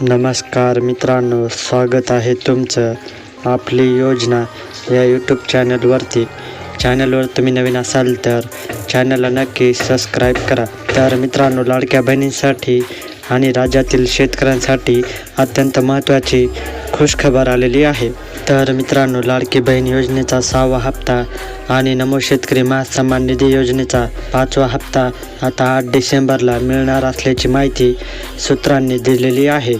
नमस्कार मित्रांनो, स्वागत आहे तुमचं आपली योजना या यूट्यूब चॅनलवरती. चॅनलवर तुम्ही नवीन असाल तर चॅनलला नक्की सबस्क्राईब करा. तर मित्रांनो, लाडक्या बहिणींसाठी आणि राज्यातील शेतकऱ्यांसाठी अत्यंत महत्त्वाची खुशखबर आलेली आहे. तर मित्रांनो, लाडकी बहीण योजनेचा 6वा हप्ता आणि नमो शेतकरी महासन्मान निधी योजनेचा 5वा हप्ता आता 8 डिसेंबरला मिळणार असल्याची माहिती सूत्रांनी दिलेली आहे.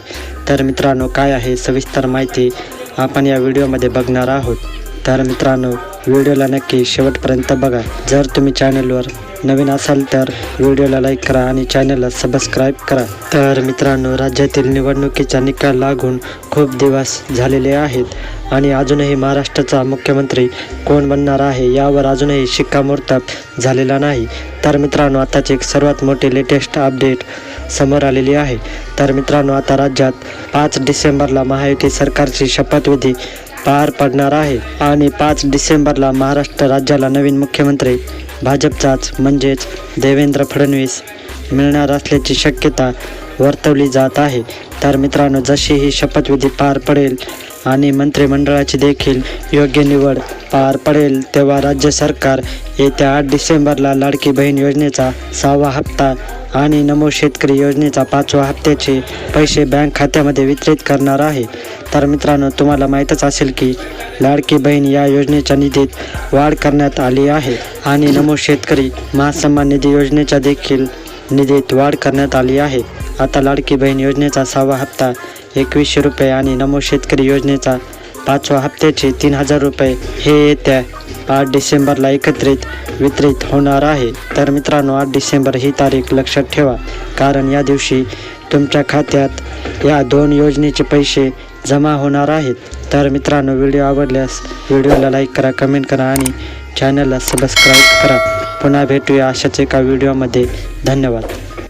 तर मित्रांनो, काय आहे सविस्तर माहिती आपण या व्हिडिओमध्ये बघणार आहोत. तर मित्रांनो, व्हिडिओला नक्की शेवटपर्यंत बघा. जर तुम्ही चॅनलवर नवीन असाल तर व्हिडिओला लाईक करा आणि चॅनलला सबस्क्राईब करा. तर मित्रांनो, राज्यातील निवडणुकीचा निकाल लागून खूप दिवस झालेले आहेत आणि अजूनही महाराष्ट्राचा मुख्यमंत्री कोण बनणार आहे यावर अजूनही शिक्कामोर्तब झालेला नाही. तर मित्रांनो, आताची एक सर्वात मोठी लेटेस्ट अपडेट समोर आलेली आहे. तर मित्रांनो, आता राज्यात 5 डिसेंबरला महायुती सरकारची शपथविधी पार पडणार आहे आणि 5 डिसेंबरला महाराष्ट्र राज्याला नवीन मुख्यमंत्री भाजपचाच म्हणजेच देवेंद्र फडणवीस मिळणार असल्याची शक्यता वर्तवली जात आहे. तर मित्रांनो, जशी ही शपथविधी पार पडेल आणि मंत्रिमंडळाची देखील योग्य निवड पार पडेल तेव्हा राज्य सरकार येत्या 8 डिसेंबरला लाडकी बहीण योजनेचा 6वा हप्ता आणि नमो शेतकरी योजनेचा 5वा हप्त्याचे पैसे बँक खात्यामध्ये वितरित करणार आहे. तर मित्रांनो, तुम्हाला माहीतच असेल की लाडकी बहीण या योजनेच्या निधीत वाढ करण्यात आली आहे आणि नमो शेतकरी महासन्मान निधी योजनेच्या देखील निधीत वाढ करण्यात आली आहे. आता लाडकी बहीण योजनेचा 6वा हप्ता 2100 रुपये आणि नमो शेतकरी योजनेचा 5वा हप्त्याचे 3000 रुपये हे येत्या 8 डिसेंबरला एकत्रित वितरित होणार आहे. तर मित्रांनो, 8 डिसेंबर ही तारीख लक्षात ठेवा, कारण या दिवशी तुमच्या खात्यात या 2 योजनेचे पैसे जमा होणार आहेत. तर मित्रांनो, व्हिडिओ आवडल्यास व्हिडिओला लाईक करा, कमेंट करा आणि चॅनलला सबस्क्राईब करा. पुन्हा भेटूया अशाच एका व्हिडिओमध्ये. धन्यवाद.